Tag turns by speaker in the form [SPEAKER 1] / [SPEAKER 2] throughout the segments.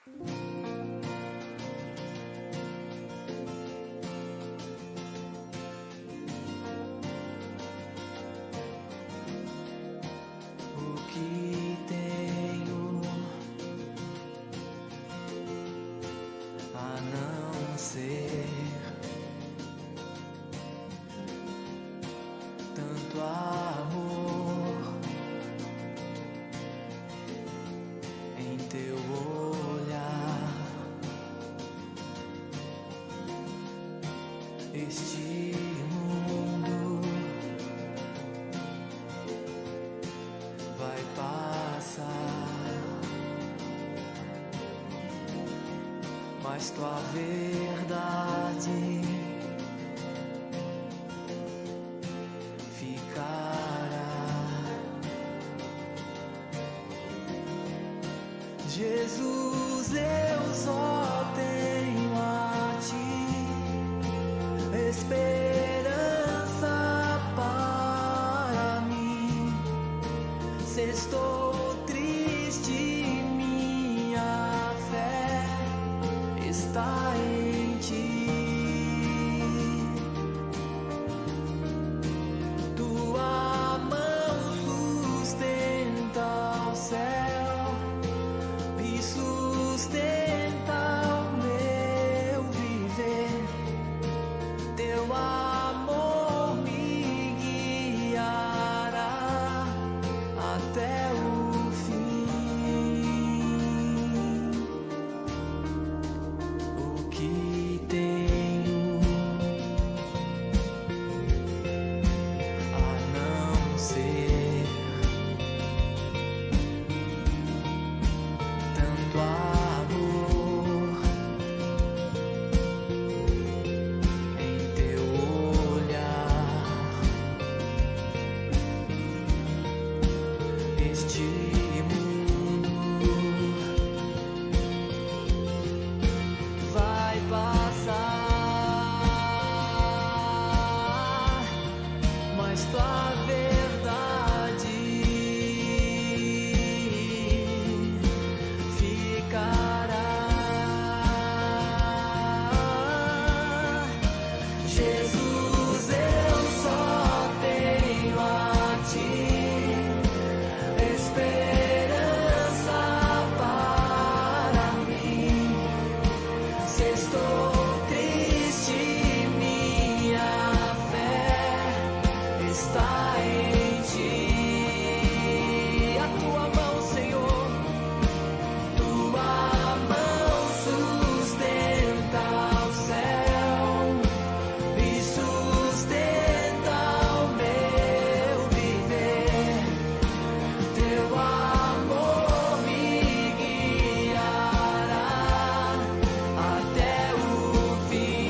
[SPEAKER 1] O que tenho a não ser tanto amor em teu olhar? Este mundo vai passar, mas tua verdade ficará. Jesus, eu só tenho a ti esperança para mim. Se estou triste, minha fé está em ti. Tua mão sustenta o céu e sustenta o meu viver. Teu amor me guiará até o fim. O que tenho a não ser tanto amor em teu olhar? Este mundo vai passar, mas tua verdade ficará. Jesus, eu só tenho a ti esperança para mim. Se estou triste, minha fé está em ti. A tua mão, Senhor, tua mão sustenta o céu e sustenta o meu viver. Teu amor me guiará até o fim.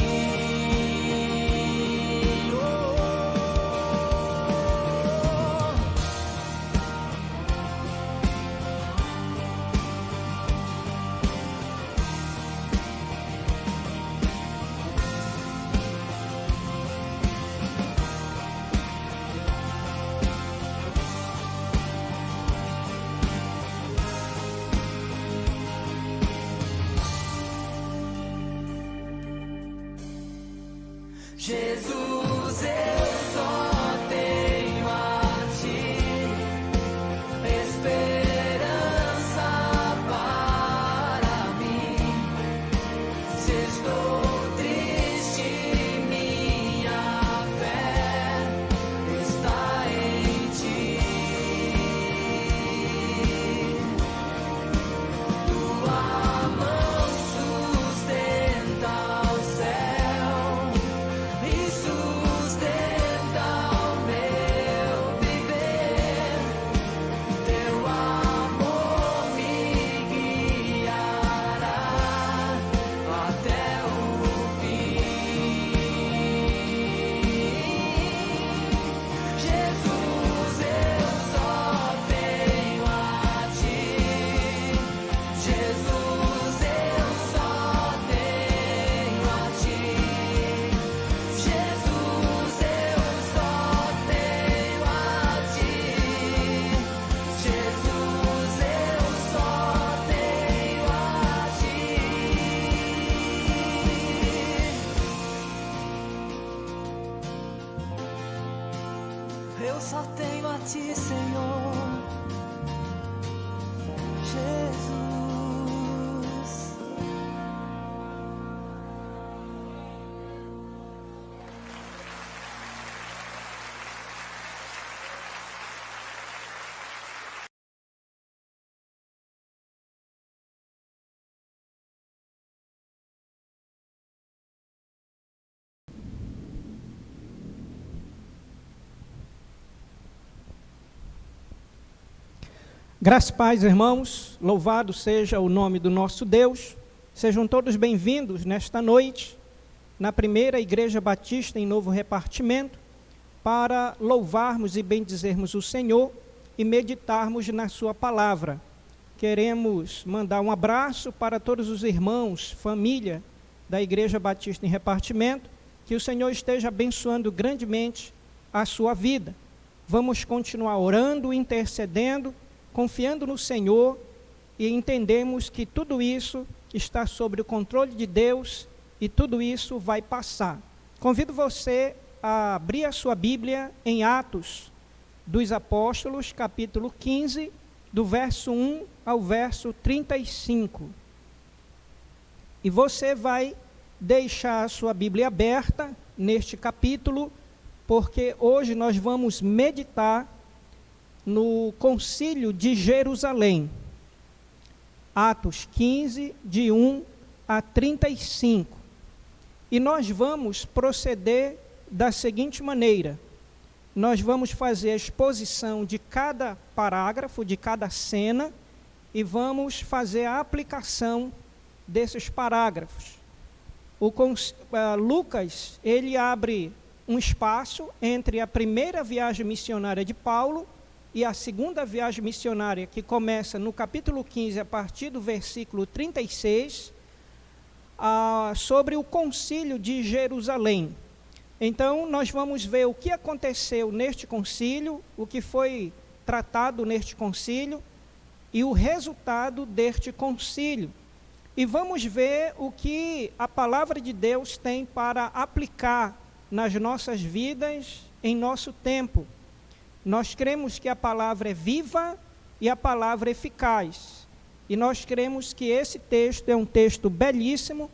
[SPEAKER 1] Oh. Jesus, eu só tenho a ti esperança para mim. Se estou triste, minha fé está em ti. Tua mão sustenta o céu e sustenta só tenho a ti, Senhor. Jesus.
[SPEAKER 2] Graças e paz, irmãos, louvado seja o nome do nosso Deus. Sejam todos bem-vindos nesta noite, na primeira Igreja Batista em Novo Repartimento, para louvarmos e bendizermos o Senhor e meditarmos na sua palavra. Queremos mandar um abraço para todos os irmãos, família da Igreja Batista em Repartimento, que o Senhor esteja abençoando grandemente a sua vida. Vamos continuar orando, intercedendo, confiando no Senhor, e entendemos que tudo isso está sob o controle de Deus e tudo isso vai passar. Convido você a abrir a sua Bíblia em Atos dos Apóstolos, capítulo 15, do verso 1 ao verso 35. E você vai deixar a sua Bíblia aberta neste capítulo, porque hoje nós vamos meditar no Concílio de Jerusalém, Atos 15, de 1 a 35. E nós vamos proceder da seguinte maneira: nós vamos fazer a exposição de cada parágrafo, de cada cena, e vamos fazer a aplicação desses parágrafos. Lucas, ele abre um espaço entre a primeira viagem missionária de Paulo e a segunda viagem missionária, que começa no capítulo 15, a partir do versículo 36, sobre o concílio de Jerusalém. Então, nós vamos ver o que aconteceu neste concílio, o que foi tratado neste concílio, e o resultado deste concílio. E vamos ver o que a palavra de Deus tem para aplicar nas nossas vidas, em nosso tempo. Nós cremos que a palavra é viva e a palavra é eficaz. E nós cremos que esse texto é um texto belíssimo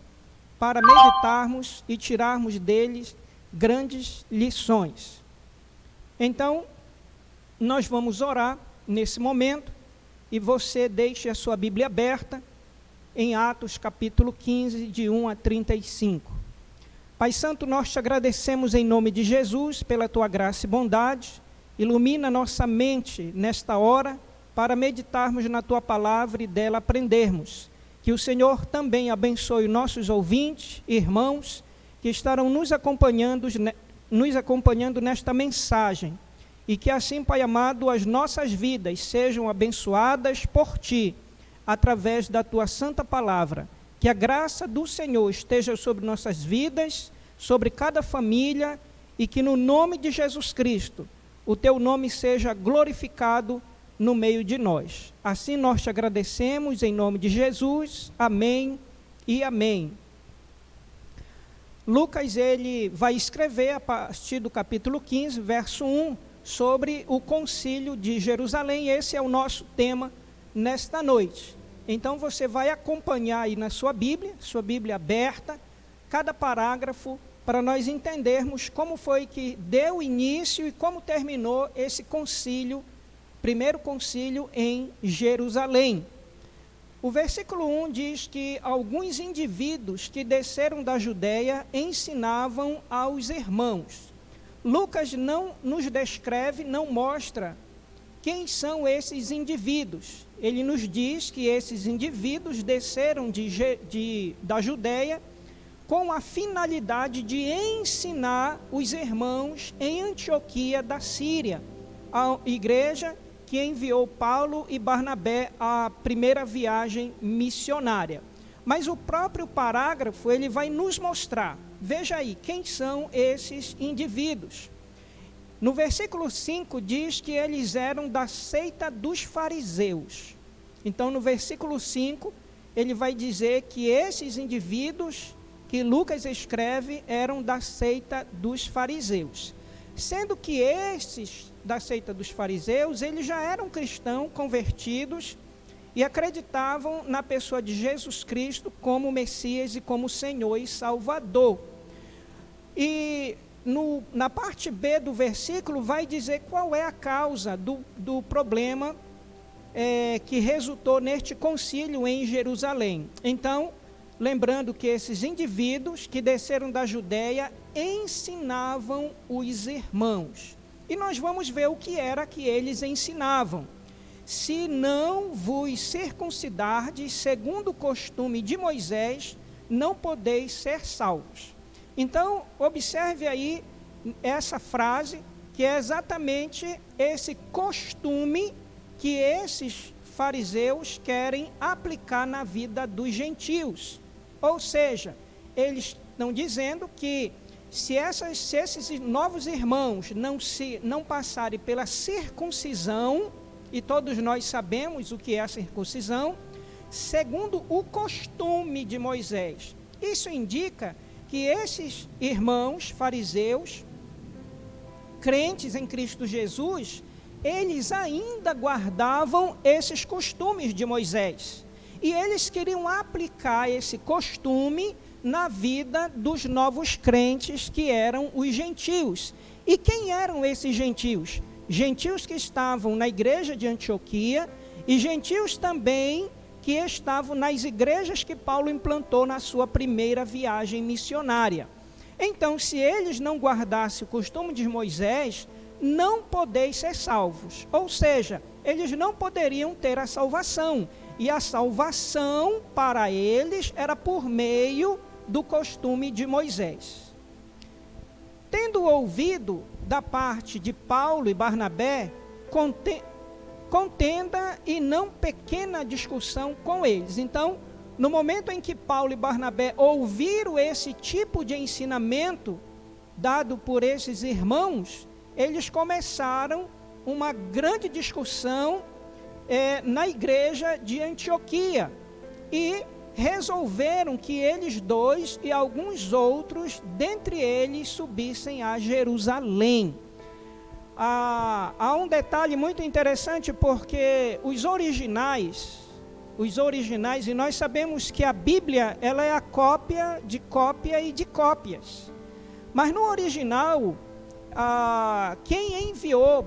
[SPEAKER 2] para meditarmos e tirarmos deles grandes lições. Então, nós vamos orar nesse momento, e você deixe a sua Bíblia aberta em Atos capítulo 15, de 1 a 35. Pai Santo, nós te agradecemos em nome de Jesus pela tua graça e bondade. Ilumina nossa mente nesta hora para meditarmos na tua palavra e dela aprendermos. Que o Senhor também abençoe nossos ouvintes, irmãos, que estarão nos acompanhando nesta mensagem. E que assim, Pai amado, as nossas vidas sejam abençoadas por Ti, através da Tua santa palavra. Que a graça do Senhor esteja sobre nossas vidas, sobre cada família, e que no nome de Jesus Cristo, o Teu nome seja glorificado no meio de nós. Assim nós te agradecemos em nome de Jesus. Amém e amém. Lucas, ele vai escrever a partir do capítulo 15, verso 1, sobre o concílio de Jerusalém. Esse é o nosso tema nesta noite. Então você vai acompanhar aí na sua Bíblia aberta, cada parágrafo, para nós entendermos como foi que deu início e como terminou esse concílio, primeiro concílio em Jerusalém. O versículo 1 diz que alguns indivíduos que desceram da Judeia ensinavam aos irmãos. Lucas não nos descreve, não mostra quem são esses indivíduos. Ele nos diz que esses indivíduos desceram da Judeia com a finalidade de ensinar os irmãos em Antioquia da Síria, a igreja que enviou Paulo e Barnabé à primeira viagem missionária. Mas o próprio parágrafo, ele vai nos mostrar, veja aí, quem são esses indivíduos. No versículo 5 diz que eles eram da seita dos fariseus. Então, no versículo 5, ele vai dizer que esses indivíduos que Lucas escreve eram da seita dos fariseus. sendo que esses da seita dos fariseus, eles já eram cristãos convertidos e acreditavam na pessoa de Jesus Cristo como Messias e como Senhor e Salvador. E na parte B do versículo vai dizer qual é a causa do problema que resultou neste concílio em Jerusalém. Então, lembrando que esses indivíduos que desceram da Judéia ensinavam os irmãos. E nós vamos ver o que era que eles ensinavam. Se não vos circuncidardes segundo o costume de Moisés, não podeis ser salvos. Então, observe aí essa frase, que é exatamente esse costume que esses fariseus querem aplicar na vida dos gentios. Ou seja, eles estão dizendo que se esses novos irmãos não passarem pela circuncisão, e todos nós sabemos o que é a circuncisão, segundo o costume de Moisés. Isso indica que esses irmãos fariseus, crentes em Cristo Jesus, eles ainda guardavam esses costumes de Moisés. E eles queriam aplicar esse costume na vida dos novos crentes, que eram os gentios. E quem eram esses gentios? Gentios que estavam na igreja de Antioquia e gentios também que estavam nas igrejas que Paulo implantou na sua primeira viagem missionária. Então, se eles não guardassem o costume de Moisés, não podeis ser salvos. Ou seja, eles não poderiam ter a salvação. E a salvação para eles era por meio do costume de Moisés. Tendo ouvido da parte de Paulo e Barnabé, contenda e não pequena discussão com eles. Então, no momento em que Paulo e Barnabé ouviram esse tipo de ensinamento dado por esses irmãos, eles começaram uma grande discussão na igreja de Antioquia e resolveram que eles dois e alguns outros, dentre eles, subissem a Jerusalém. Há um detalhe muito interessante, porque os originais, e nós sabemos que a Bíblia ela é a cópia de cópias. Mas no original, quem enviou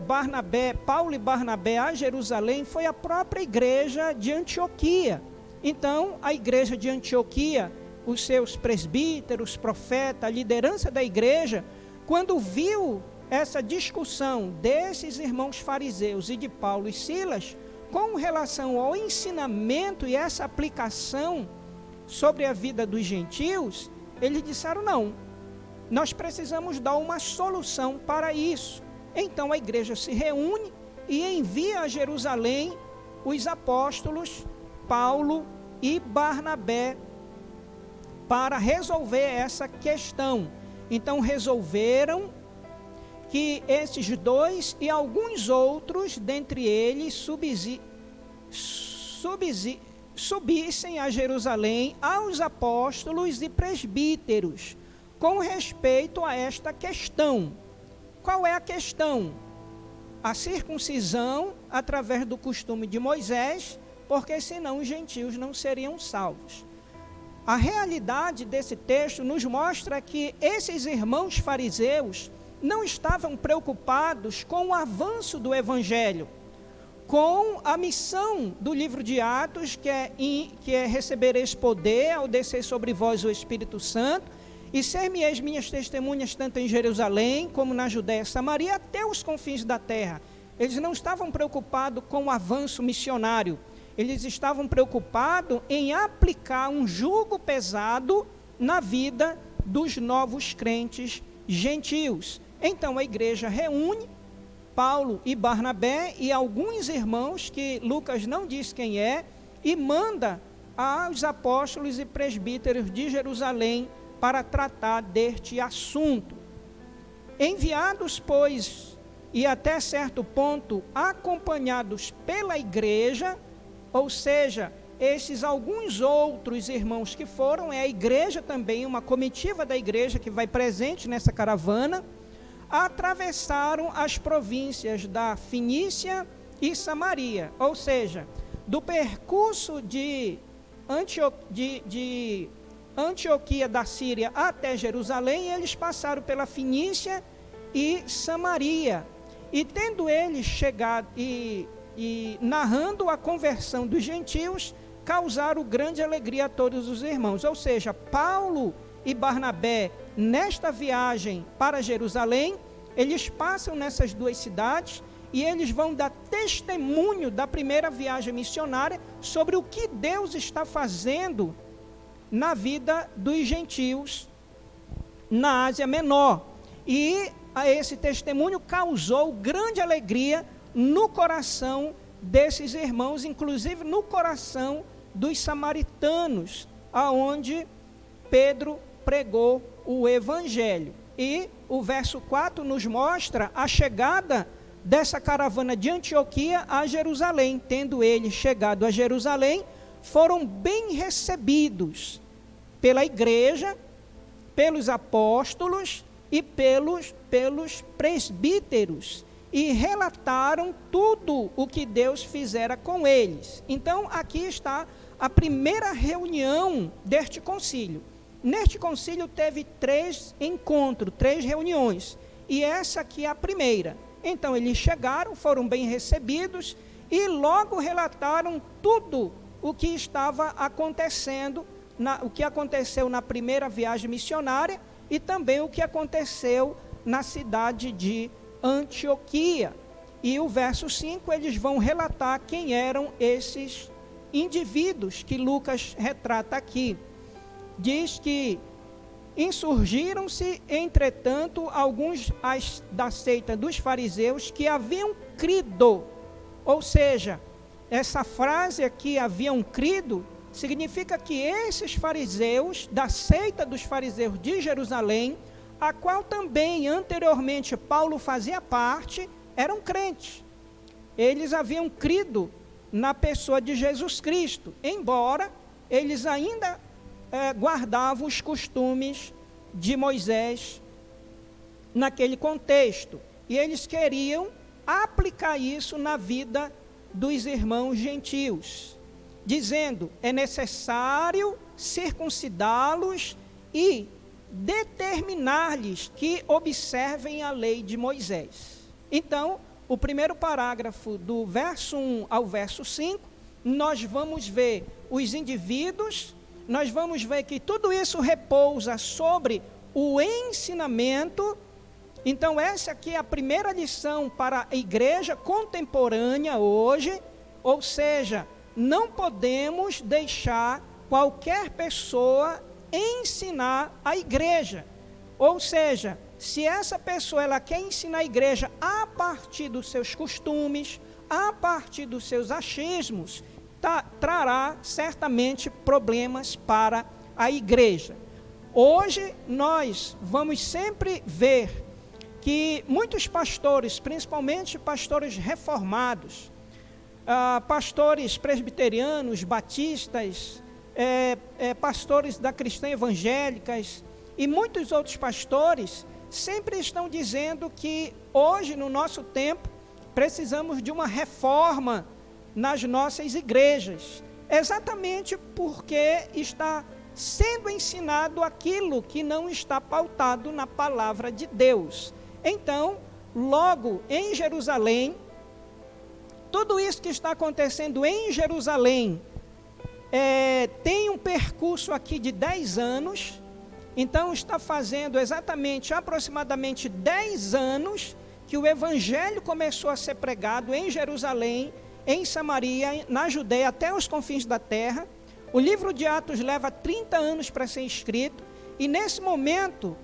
[SPEAKER 2] Paulo e Barnabé a Jerusalém foi a própria igreja de Antioquia. Então, a igreja de Antioquia, os seus presbíteros, profetas, a liderança da igreja, quando viu essa discussão desses irmãos fariseus e de Paulo e Silas, com relação ao ensinamento e essa aplicação sobre a vida dos gentios, eles disseram: não, nós precisamos dar uma solução para isso. Então a igreja se reúne e envia a Jerusalém os apóstolos Paulo e Barnabé para resolver essa questão. Então resolveram que esses dois e alguns outros, dentre eles, subissem a Jerusalém aos apóstolos e presbíteros, com respeito a esta questão. Qual é a questão? A circuncisão através do costume de Moisés, porque senão os gentios não seriam salvos. A realidade desse texto nos mostra que esses irmãos fariseus não estavam preocupados com o avanço do Evangelho, com a missão do livro de Atos, que é recebereis poder ao descer sobre vós o Espírito Santo, e ser-me-eis minhas testemunhas tanto em Jerusalém, como na Judéia e Samaria, até os confins da terra. Eles não estavam preocupados com o avanço missionário, eles estavam preocupados em aplicar um jugo pesado na vida dos novos crentes gentios. Então a igreja reúne Paulo e Barnabé e alguns irmãos, que Lucas não diz quem é, e manda aos apóstolos e presbíteros de Jerusalém para tratar deste assunto. Enviados, pois, e até certo ponto acompanhados pela igreja, ou seja, esses alguns outros irmãos que foram, é a igreja também, uma comitiva da igreja que vai presente nessa caravana. atravessaram as províncias da Fenícia e Samaria, ou seja, do percurso de Antioquia da Síria até Jerusalém, eles passaram pela Fenícia e Samaria. E tendo eles chegado e narrando a conversão dos gentios, causaram grande alegria a todos os irmãos. Ou seja, Paulo e Barnabé, nesta viagem para Jerusalém, eles passam nessas duas cidades e eles vão dar testemunho da primeira viagem missionária sobre o que Deus está fazendo na vida dos gentios na Ásia Menor. E esse testemunho causou grande alegria no coração desses irmãos, inclusive no coração dos samaritanos, aonde Pedro pregou o evangelho. E o verso 4 nos mostra a chegada dessa caravana de Antioquia a Jerusalém. Tendo eles chegado a Jerusalém, foram bem recebidos pela igreja, pelos apóstolos e pelos presbíteros, e relataram tudo o que Deus fizera com eles. Então, aqui está a primeira reunião deste concílio. Neste concílio teve 3 encontros, 3 reuniões, e essa aqui é a primeira. Então, eles chegaram, foram bem recebidos, e logo relataram tudo o que estava acontecendo, o que aconteceu na primeira viagem missionária, e também o que aconteceu na cidade de Antioquia. E o verso 5, eles vão relatar quem eram esses indivíduos que Lucas retrata aqui. Diz que insurgiram-se, entretanto, alguns da seita dos fariseus que haviam crido. Ou seja, essa frase aqui, haviam crido, significa que esses fariseus, da seita dos fariseus de Jerusalém, a qual também anteriormente Paulo fazia parte, eram crentes. Eles haviam crido na pessoa de Jesus Cristo, embora eles ainda guardavam os costumes de Moisés naquele contexto. E eles queriam aplicar isso na vida dos irmãos gentios, dizendo, é necessário circuncidá-los e determinar-lhes que observem a lei de Moisés. Então, o primeiro parágrafo do verso 1 ao verso 5, nós vamos ver os indivíduos, nós vamos ver que tudo isso repousa sobre o ensinamento. Então, essa aqui é a primeira lição para a igreja contemporânea hoje, ou seja, não podemos deixar qualquer pessoa ensinar a igreja. Ou seja, se essa pessoa ela quer ensinar a igreja a partir dos seus costumes, a partir dos seus achismos, trará certamente problemas para a igreja. Hoje nós vamos sempre ver que muitos pastores, principalmente pastores reformados, pastores presbiterianos, batistas, pastores da cristã evangélicas e muitos outros pastores sempre estão dizendo que hoje, no nosso tempo, precisamos de uma reforma nas nossas igrejas, exatamente porque está sendo ensinado aquilo que não está pautado na palavra de Deus. Então, logo em Jerusalém, tudo isso que está acontecendo em Jerusalém tem um percurso aqui de 10 anos, então está fazendo aproximadamente 10 anos que o evangelho começou a ser pregado em Jerusalém, em Samaria, na Judeia, até os confins da terra. O livro de Atos leva 30 anos para ser escrito, e nesse momento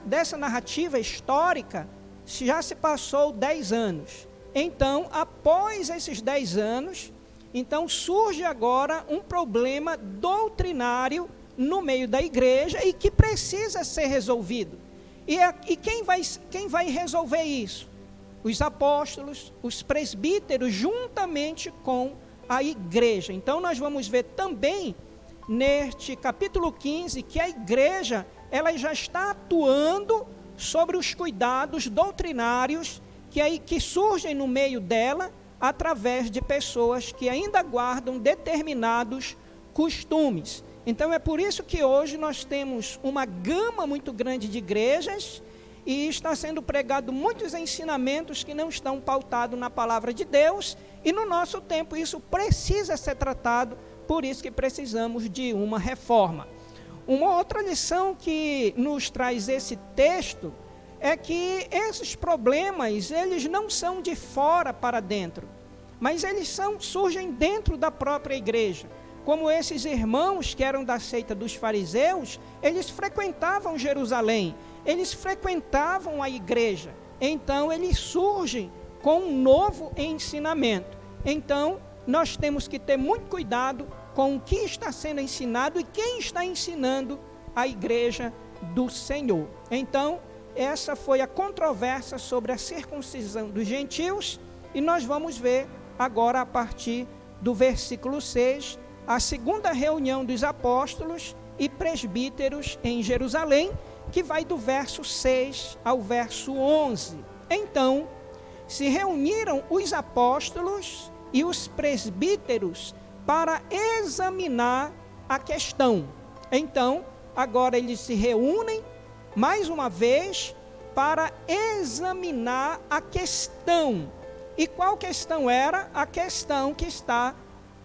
[SPEAKER 2] dessa narrativa histórica, já se passou 10 anos. Então, após esses 10 anos, então surge agora um problema doutrinário no meio da igreja e que precisa ser resolvido. E quem vai resolver isso? Os apóstolos, os presbíteros, juntamente com a igreja. Então nós vamos ver também neste capítulo 15 que a igreja ela já está atuando sobre os cuidados doutrinários que surgem no meio dela através de pessoas que ainda guardam determinados costumes. Então é por isso que hoje nós temos uma gama muito grande de igrejas e está sendo pregado muitos ensinamentos que não estão pautados na palavra de Deus, e no nosso tempo isso precisa ser tratado, por isso que precisamos de uma reforma. Uma outra lição que nos traz esse texto é que esses problemas, eles não são de fora para dentro, mas eles surgem dentro da própria igreja. Como esses irmãos que eram da seita dos fariseus, eles frequentavam Jerusalém, eles frequentavam a igreja, então eles surgem com um novo ensinamento. Então, nós temos que ter muito cuidado com o que está sendo ensinado e quem está ensinando a igreja do Senhor. Então, essa foi a controvérsia sobre a circuncisão dos gentios, e nós vamos ver agora a partir do versículo 6, a segunda reunião dos apóstolos e presbíteros em Jerusalém, que vai do verso 6 ao verso 11. Então, se reuniram os apóstolos e os presbíteros para examinar a questão. Então, agora eles se reúnem mais uma vez para examinar a questão. E qual questão era? A questão que está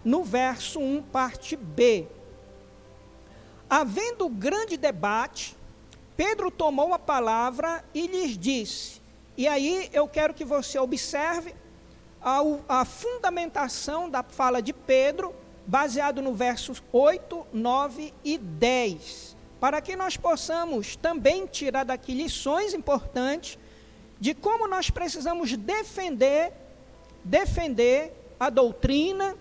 [SPEAKER 2] no verso 1, parte B. Havendo grande debate, Pedro tomou a palavra e lhes disse, e aí eu quero que você observe a fundamentação da fala de Pedro, baseado no versos 8, 9 e 10, para que nós possamos também tirar daqui lições importantes de como nós precisamos defender a doutrina,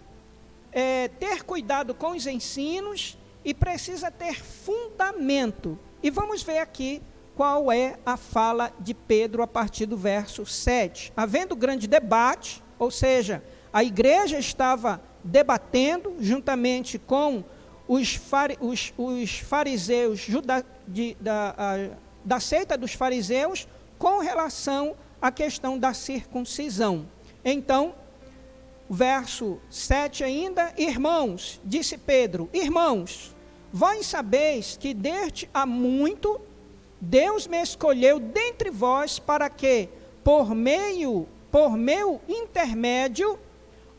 [SPEAKER 2] ter cuidado com os ensinos e precisa ter fundamento. E vamos ver aqui qual é a fala de Pedro a partir do verso 7. Havendo grande debate, ou seja, a igreja estava debatendo juntamente com os fariseus da seita dos fariseus com relação à questão da circuncisão. Então, verso 7 ainda, irmãos, disse Pedro, irmãos, vós sabeis que desde há muito Deus me escolheu dentre vós para que, por meu intermédio,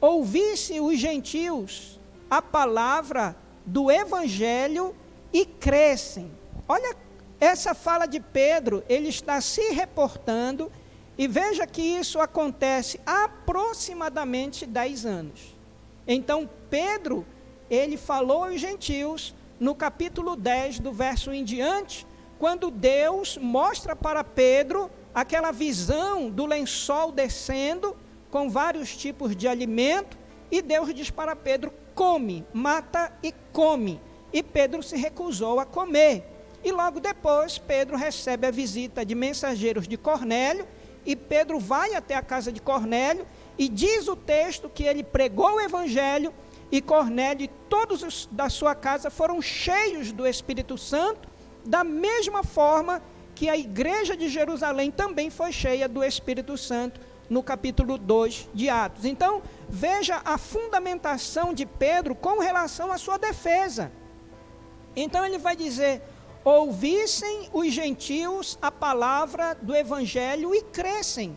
[SPEAKER 2] ouvisse os gentios a palavra do evangelho e crescem. Olha, essa fala de Pedro, ele está se reportando, e veja que isso acontece aproximadamente 10 anos. Então, Pedro, ele falou aos gentios, no capítulo 10, do verso em diante, quando Deus mostra para Pedro aquela visão do lençol descendo, com vários tipos de alimento, e Deus diz para Pedro, come, mata e come. E Pedro se recusou a comer. E logo depois, Pedro recebe a visita de mensageiros de Cornélio, e Pedro vai até a casa de Cornélio, e diz o texto que ele pregou o evangelho, e Cornélio e todos da sua casa foram cheios do Espírito Santo, da mesma forma que a igreja de Jerusalém também foi cheia do Espírito Santo, no capítulo 2 de Atos. Então, veja a fundamentação de Pedro com relação à sua defesa. Então ele vai dizer, ouvissem os gentios a palavra do evangelho e crescem.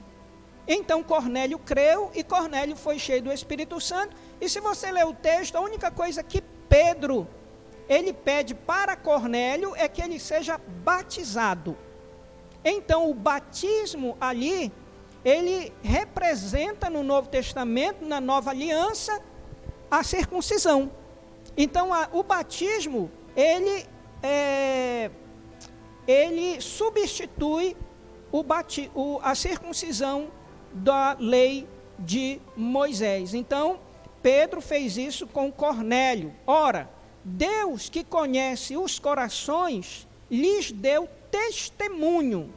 [SPEAKER 2] Então Cornélio creu e Cornélio foi cheio do Espírito Santo. E se você ler o texto, a única coisa que Pedro, ele pede para Cornélio é que ele seja batizado. Então o batismo ali, ele representa no Novo Testamento, na Nova Aliança, a circuncisão. Então o batismo, ele substitui a circuncisão da lei de Moisés. Então, Pedro fez isso com Cornélio. Ora, Deus que conhece os corações, lhes deu testemunho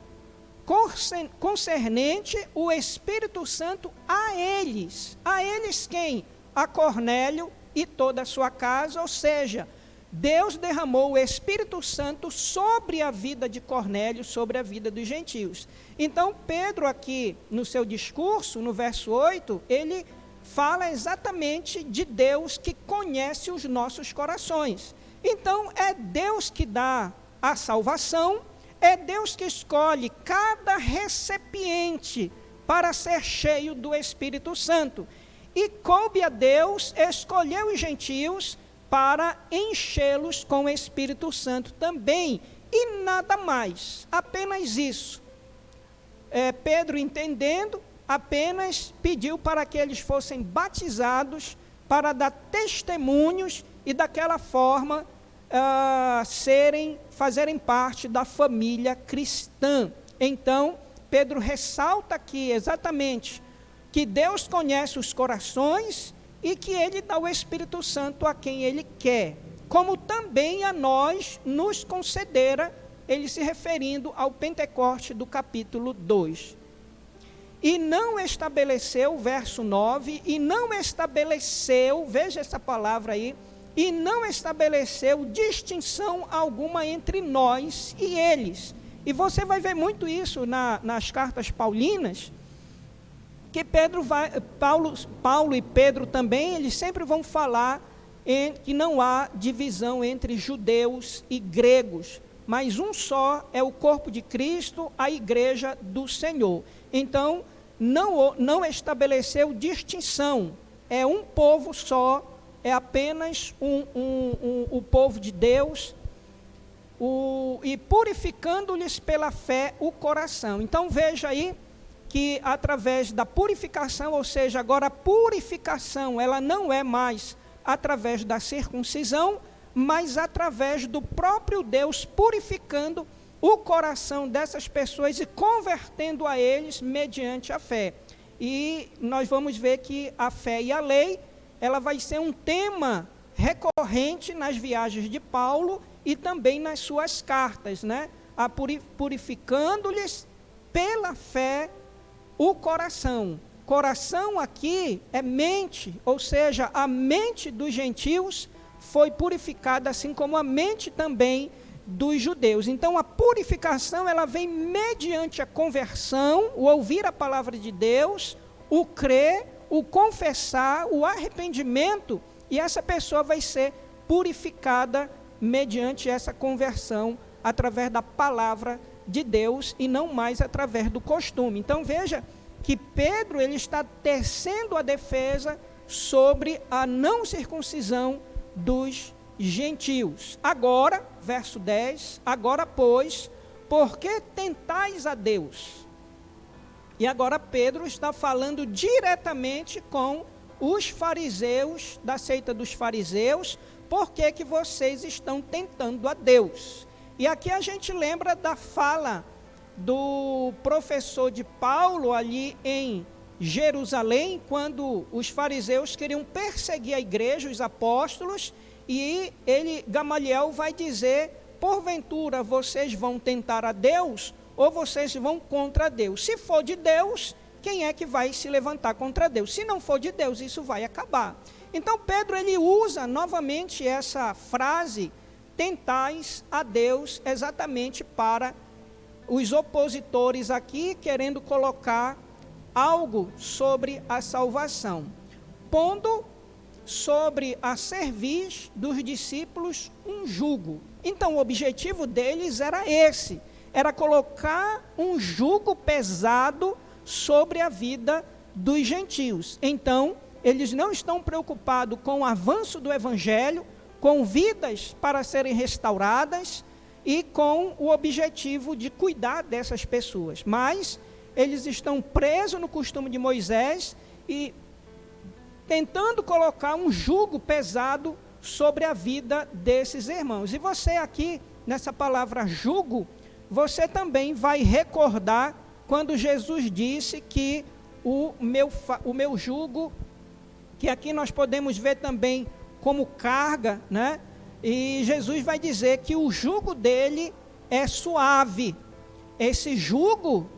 [SPEAKER 2] concernente o Espírito Santo a eles. A eles quem? A Cornélio e toda a sua casa, ou seja, Deus derramou o Espírito Santo sobre a vida de Cornélio, sobre a vida dos gentios. Então, Pedro aqui, no seu discurso, no verso 8, ele fala exatamente de Deus que conhece os nossos corações. Então, é Deus que dá a salvação, é Deus que escolhe cada recipiente para ser cheio do Espírito Santo. E coube a Deus escolher os gentios para enchê-los com o Espírito Santo também, e nada mais, apenas isso. Pedro, entendendo, apenas pediu para que eles fossem batizados, para dar testemunhos e daquela forma fazerem parte da família cristã. Então, Pedro ressalta aqui exatamente que Deus conhece os corações e que Ele dá o Espírito Santo a quem Ele quer, como também a nós nos concedera, ele se referindo ao Pentecoste do capítulo 2. E não estabeleceu, verso 9, e não estabeleceu, veja essa palavra aí, e não estabeleceu distinção alguma entre nós e eles. E você vai ver muito isso nas cartas paulinas, que Paulo e Pedro também, eles sempre vão falar que não há divisão entre judeus e gregos, mas um só é o corpo de Cristo, a igreja do Senhor. Então, não estabeleceu distinção, é um povo só, é apenas o povo de Deus, e purificando-lhes pela fé o coração. Então, veja aí, que através da purificação, ou seja, agora a purificação, ela não é mais através da circuncisão, mas através do próprio Deus purificando o coração dessas pessoas e convertendo a eles mediante a fé. E nós vamos ver que a fé e a lei, ela vai ser um tema recorrente nas viagens de Paulo e também nas suas cartas, né? Purificando-lhes pela fé o coração. Coração aqui é mente, ou seja, a mente dos gentios foi purificada, assim como a mente também dos judeus. Então, a purificação, ela vem mediante a conversão, o ouvir a palavra de Deus, o crer, o confessar, o arrependimento, e essa pessoa vai ser purificada mediante essa conversão, através da palavra de Deus e não mais através do costume. Então veja que Pedro, ele está tecendo a defesa sobre a não circuncisão dos gentios. Agora, verso 10, agora pois, por que tentais a Deus? E agora Pedro está falando diretamente com os fariseus, da seita dos fariseus, por que vocês estão tentando a Deus? E aqui a gente lembra da fala do professor de Paulo ali em Jerusalém, quando os fariseus queriam perseguir a igreja, os apóstolos, e Gamaliel vai dizer, porventura vocês vão tentar a Deus, ou vocês vão contra Deus? Se for de Deus, quem é que vai se levantar contra Deus? Se não for de Deus, isso vai acabar. Então Pedro, ele usa novamente essa frase, tentais a Deus, exatamente para os opositores aqui, querendo colocar algo sobre a salvação, pondo sobre a cerviz dos discípulos um jugo. Então o objetivo deles era esse, era colocar um jugo pesado sobre a vida dos gentios. Então eles não estão preocupados com o avanço do evangelho, com vidas para serem restauradas e com o objetivo de cuidar dessas pessoas. Mas eles estão presos no costume de Moisés e tentando colocar um jugo pesado sobre a vida desses irmãos. E você aqui, nessa palavra jugo, você também vai recordar quando Jesus disse que o meu jugo, que aqui nós podemos ver também como carga, né? E Jesus vai dizer que o jugo dele é suave. Esse jugo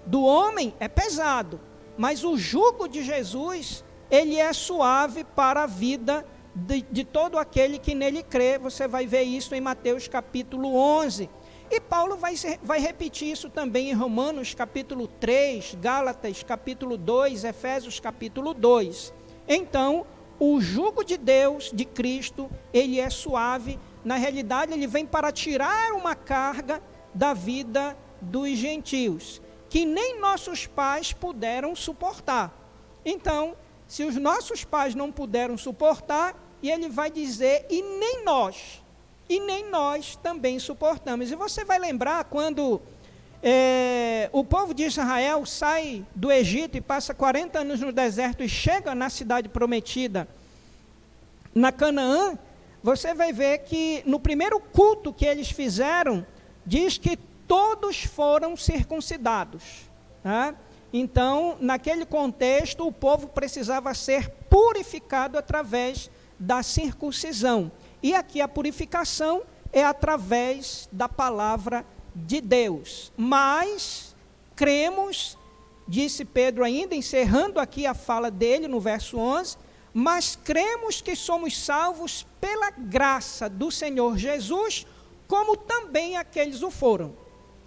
[SPEAKER 2] do homem é pesado, mas o jugo de Jesus, ele é suave para a vida de todo aquele que nele crê. Você vai ver isso em Mateus capítulo 11. E Paulo vai repetir isso também em Romanos capítulo 3, Gálatas capítulo 2, Efésios capítulo 2. Então, o jugo de Deus, de Cristo, ele é suave. Na realidade, ele vem para tirar uma carga da vida dos gentios, que nem nossos pais puderam suportar. Então, se os nossos pais não puderam suportar, e ele vai dizer, e nem nós também suportamos. E você vai lembrar quando o povo de Israel sai do Egito e passa 40 anos no deserto e chega na cidade prometida, na Canaã, você vai ver que no primeiro culto que eles fizeram, diz que todos foram circuncidados. Tá? Então, naquele contexto, o povo precisava ser purificado através da circuncisão. E aqui a purificação é através da palavra de Deus. Mas cremos, disse Pedro ainda, encerrando aqui a fala dele no verso 11, mas cremos que somos salvos pela graça do Senhor Jesus, como também aqueles o foram.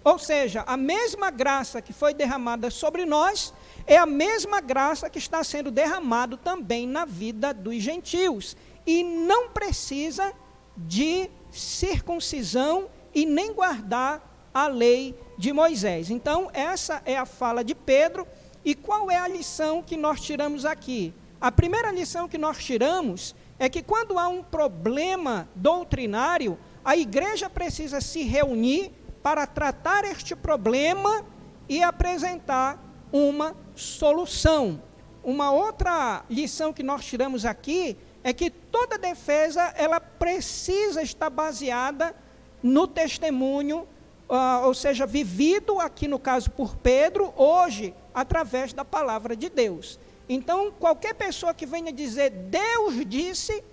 [SPEAKER 2] Ou seja, a mesma graça que foi derramada sobre nós, é a mesma graça que está sendo derramada também na vida dos gentios. E não precisa de circuncisão e nem guardar a lei de Moisés. Então, essa é a fala de Pedro. E qual é a lição que nós tiramos aqui? A primeira lição que nós tiramos é que quando há um problema doutrinário, a igreja precisa se reunir para tratar este problema e apresentar uma solução. Uma outra lição que nós tiramos aqui é que toda defesa ela precisa estar baseada no testemunho, ou seja, vivido aqui no caso por Pedro, hoje, através da palavra de Deus. Então, qualquer pessoa que venha dizer, Deus disse,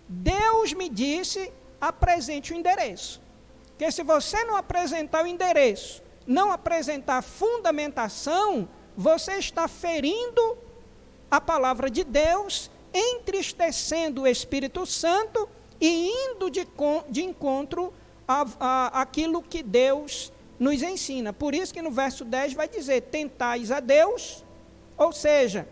[SPEAKER 2] Deus me disse, apresente o endereço. Porque se você não apresentar o endereço, não apresentar a fundamentação, você está ferindo a palavra de Deus, entristecendo o Espírito Santo e indo de encontro àquilo que Deus nos ensina. Por isso que no verso 10 vai dizer, tentais a Deus, ou seja,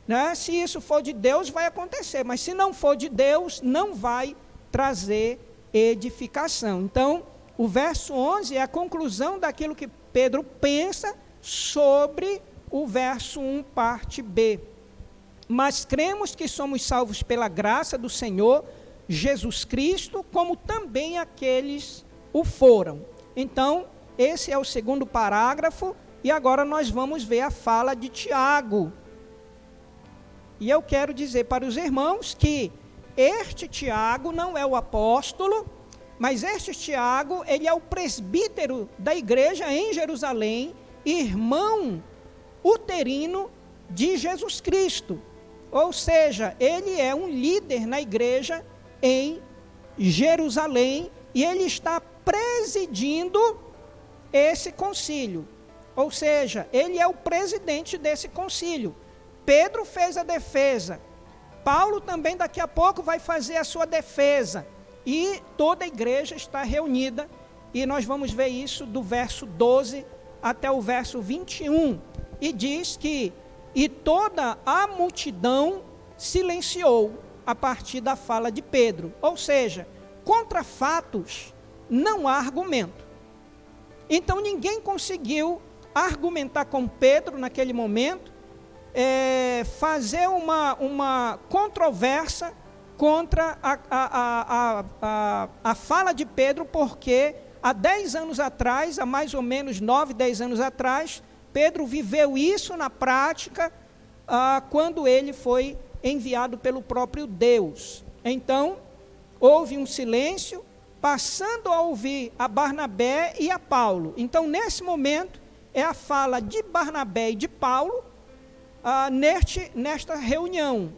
[SPEAKER 2] né, se isso for de Deus vai acontecer, mas se não for de Deus, não vai trazer edificação. Então, o verso 11 é a conclusão daquilo que Pedro pensa sobre o verso 1, parte B. Mas cremos que somos salvos pela graça do Senhor Jesus Cristo, como também aqueles o foram. Então, esse é o segundo parágrafo, e agora nós vamos ver a fala de Tiago. E eu quero dizer para os irmãos que este Tiago não é o apóstolo, mas este Tiago, ele é o presbítero da igreja em Jerusalém, irmão uterino de Jesus Cristo. Ou seja, ele é um líder na igreja em Jerusalém e ele está presidindo esse concílio. Ou seja, ele é o presidente desse concílio. Pedro fez a defesa. Paulo também daqui a pouco vai fazer a sua defesa. E toda a igreja está reunida. E nós vamos ver isso do verso 12 até o verso 21. E diz que, e toda a multidão silenciou a partir da fala de Pedro. Ou seja, contra fatos não há argumento. Então ninguém conseguiu argumentar com Pedro naquele momento, fazer uma controvérsia contra a fala de Pedro, porque há 10 anos atrás, há mais ou menos 9, 10 anos atrás, Pedro viveu isso na prática, quando ele foi enviado pelo próprio Deus. Então, houve um silêncio, passando a ouvir a Barnabé e a Paulo. Então, nesse momento, é a fala de Barnabé e de Paulo, nesta reunião,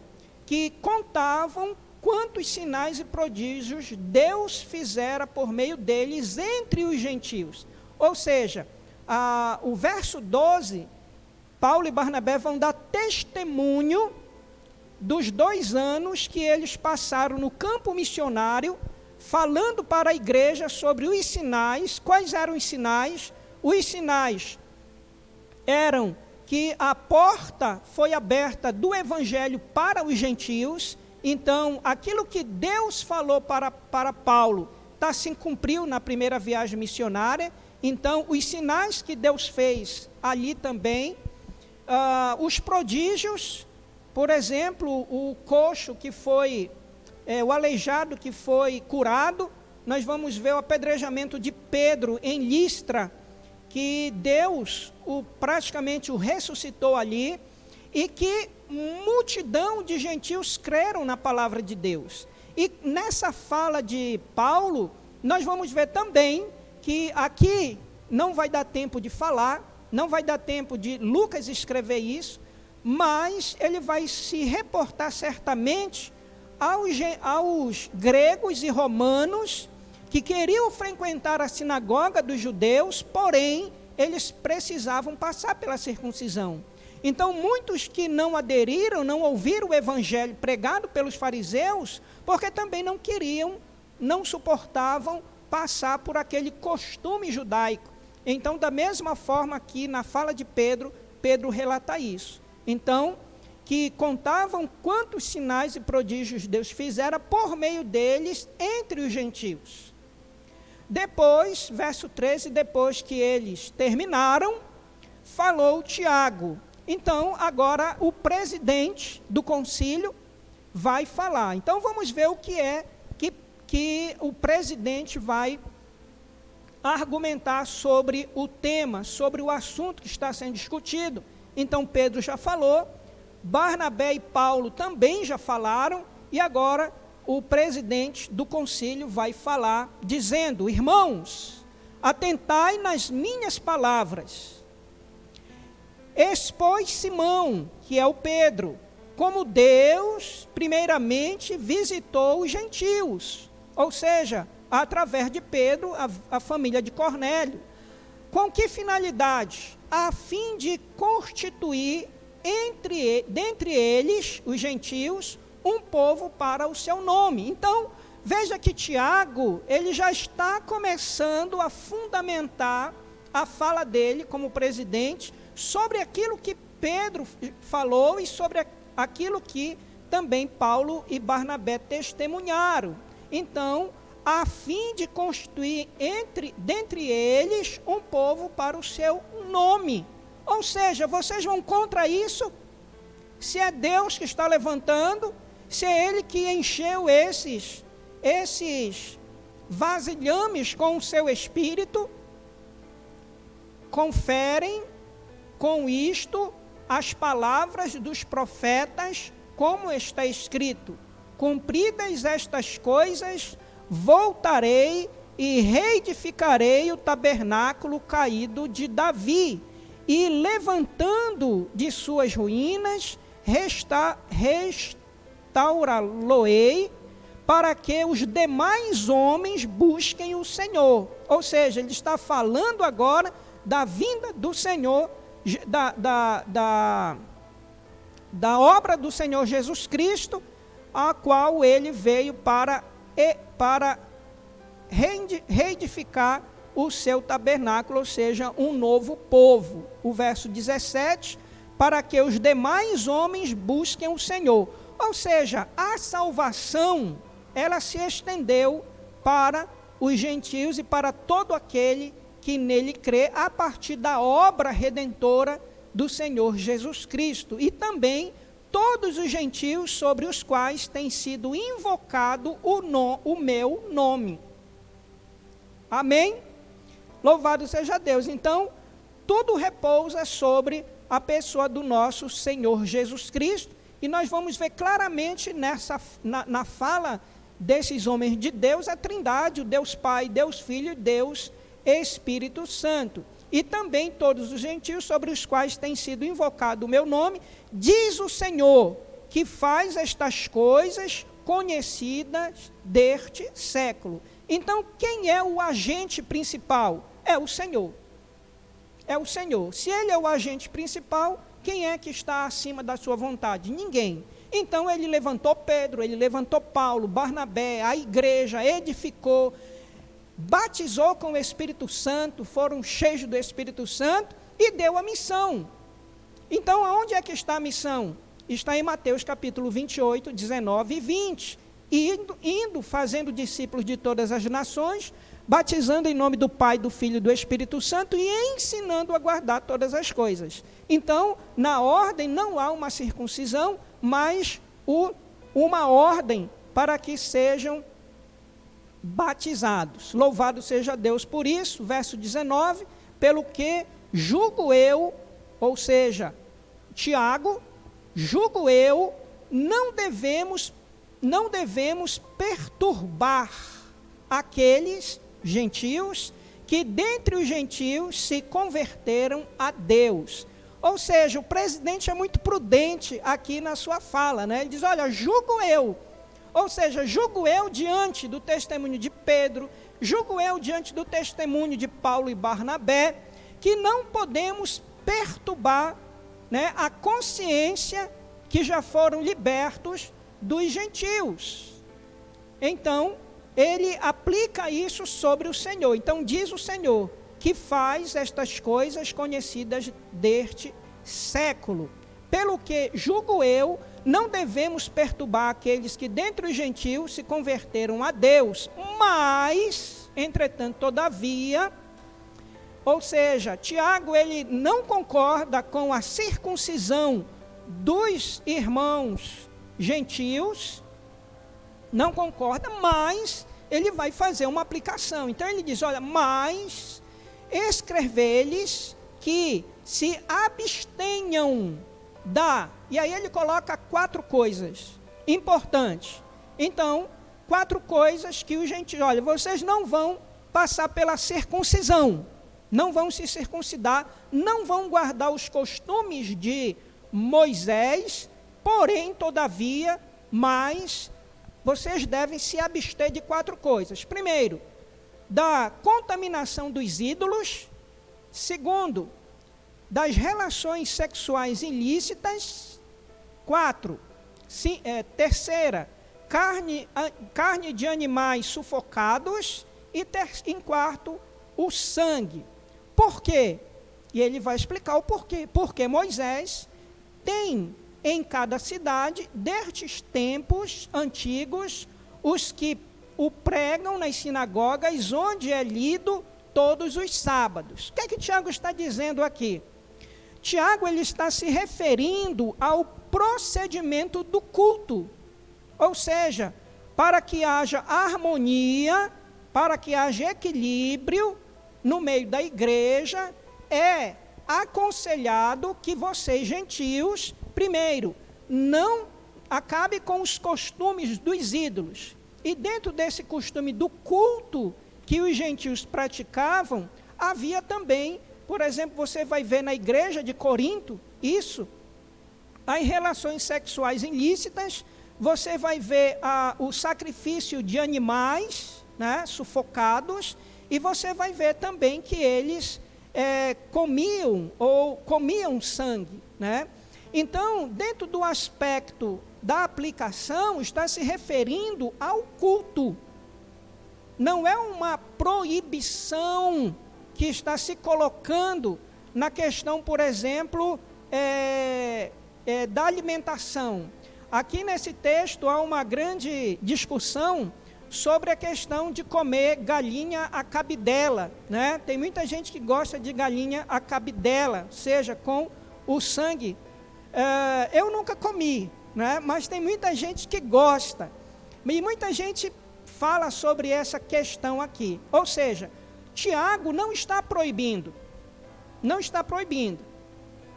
[SPEAKER 2] que contavam quantos sinais e prodígios Deus fizera por meio deles entre os gentios. Ou seja, o verso 12, Paulo e Barnabé vão dar testemunho dos 2 anos que eles passaram no campo missionário, falando para a igreja sobre os sinais. Quais eram os sinais? Os sinais eram que a porta foi aberta do evangelho para os gentios. Então, aquilo que Deus falou para Paulo se cumpriu na primeira viagem missionária. Então, os sinais que Deus fez ali também, os prodígios, por exemplo, o coxo que foi, o aleijado que foi curado. Nós vamos ver o apedrejamento de Pedro em Listra, que Deus praticamente o ressuscitou ali, e que multidão de gentios creram na palavra de Deus. E nessa fala de Paulo, nós vamos ver também que aqui não vai dar tempo de falar, não vai dar tempo de Lucas escrever isso, mas ele vai se reportar certamente aos gregos e romanos que queriam frequentar a sinagoga dos judeus, porém, eles precisavam passar pela circuncisão. Então, muitos que não aderiram, não ouviram o evangelho pregado pelos fariseus, porque também não queriam, não suportavam passar por aquele costume judaico. Então, da mesma forma aqui na fala de Pedro, Pedro relata isso. Então, que contavam quantos sinais e prodígios Deus fizera por meio deles entre os gentios. Depois, verso 13, depois que eles terminaram, falou Tiago. Então, agora o presidente do concílio vai falar. Então, vamos ver o que é que o presidente vai argumentar sobre o tema, sobre o assunto que está sendo discutido. Então, Pedro já falou, Barnabé e Paulo também já falaram, e agora o presidente do concílio vai falar, dizendo: irmãos, atentai nas minhas palavras. Expôs Simão, que é o Pedro, como Deus, primeiramente, visitou os gentios, ou seja, através de Pedro, a família de Cornélio. Com que finalidade? A fim de constituir dentre eles, os gentios, um povo para o seu nome. Então, veja que Tiago, ele já está começando a fundamentar a fala dele como presidente sobre aquilo que Pedro falou e sobre aquilo que também Paulo e Barnabé testemunharam. Então, a fim de constituir dentre eles um povo para o seu nome. Ou seja, vocês vão contra isso? Se é Deus que está levantando, se é Ele que encheu esses vasilhames com o seu espírito, conferem com isto as palavras dos profetas, como está escrito: cumpridas estas coisas, voltarei e reedificarei o tabernáculo caído de Davi, e levantando de suas ruínas, restaurá-lo-ei, para que os demais homens busquem o Senhor. Ou seja, ele está falando agora da vinda do Senhor, da obra do Senhor Jesus Cristo, a qual ele veio para reedificar o seu tabernáculo, ou seja, um novo povo. O verso 17, para que os demais homens busquem o Senhor. Ou seja, a salvação, ela se estendeu para os gentios e para todo aquele que nele crê, a partir da obra redentora do Senhor Jesus Cristo. E também todos os gentios sobre os quais tem sido invocado o meu nome. Amém? Louvado seja Deus. Então, tudo repousa sobre a pessoa do nosso Senhor Jesus Cristo, e nós vamos ver claramente na fala desses homens de Deus, a Trindade, o Deus Pai, Deus Filho e Deus Espírito Santo. E também todos os gentios sobre os quais tem sido invocado o meu nome, diz o Senhor, que faz estas coisas conhecidas deste século. Então, quem é o agente principal? É o Senhor. É o Senhor. Se Ele é o agente principal, quem é que está acima da sua vontade? Ninguém. Então ele levantou Pedro, ele levantou Paulo, Barnabé, a igreja, edificou, batizou com o Espírito Santo, foram cheios do Espírito Santo e deu a missão. Então, aonde é que está a missão? Está em Mateus capítulo 28, 19 e 20. Indo, fazendo discípulos de todas as nações, batizando em nome do Pai, do Filho e do Espírito Santo e ensinando a guardar todas as coisas. Então, na ordem não há uma circuncisão, mas uma ordem para que sejam batizados. Louvado seja Deus por isso. Verso 19, pelo que julgo eu, ou seja, Tiago, julgo eu, não devemos perturbar aqueles gentios que dentre os gentios se converteram a Deus. Ou seja, o presidente é muito prudente aqui na sua fala, né? Ele diz, olha, julgo eu. Ou seja, julgo eu diante do testemunho de Pedro, julgo eu diante do testemunho de Paulo e Barnabé, que não podemos perturbar, né, a consciência que já foram libertos dos gentios. Então, ele aplica isso sobre o Senhor. Então, diz o Senhor, que faz estas coisas conhecidas deste século. Pelo que, julgo eu, não devemos perturbar aqueles que dentre os gentios se converteram a Deus, mas, entretanto, todavia, ou seja, Tiago, ele não concorda com a circuncisão dos irmãos gentios, não concorda, mas ele vai fazer uma aplicação. Então ele diz, olha, mas escrever-lhes que se abstenham da... E aí ele coloca 4 coisas importantes. Então, 4 coisas que os gentios... Olha, vocês não vão passar pela circuncisão, não vão se circuncidar, não vão guardar os costumes de Moisés, porém, todavia, mas vocês devem se abster de 4 coisas. Primeiro, da contaminação dos ídolos. Segundo, das relações sexuais ilícitas. 4, terceira, carne de animais sufocados. E em quarto, o sangue. Por quê? E ele vai explicar o porquê. Porque Moisés tem em cada cidade, destes tempos antigos, os que o pregam nas sinagogas, onde é lido todos os sábados. O que é que Tiago está dizendo aqui? Tiago, ele está se referindo ao procedimento do culto. Ou seja, para que haja harmonia, para que haja equilíbrio no meio da igreja, é aconselhado que vocês, gentios, primeiro, não acabe com os costumes dos ídolos. E dentro desse costume do culto que os gentios praticavam, havia também, por exemplo, você vai ver na igreja de Corinto, isso, as relações sexuais ilícitas, você vai ver o sacrifício de animais, né, sufocados, e você vai ver também que eles comiam sangue, né? Então, dentro do aspecto da aplicação, está se referindo ao culto. Não é uma proibição que está se colocando na questão, por exemplo, da alimentação. Aqui nesse texto há uma grande discussão sobre a questão de comer galinha à cabidela, né? Tem muita gente que gosta de galinha à cabidela, seja com o sangue. Eu nunca comi, né? Mas tem muita gente que gosta. E muita gente fala sobre essa questão aqui. Ou seja, Tiago não está proibindo. Não está proibindo.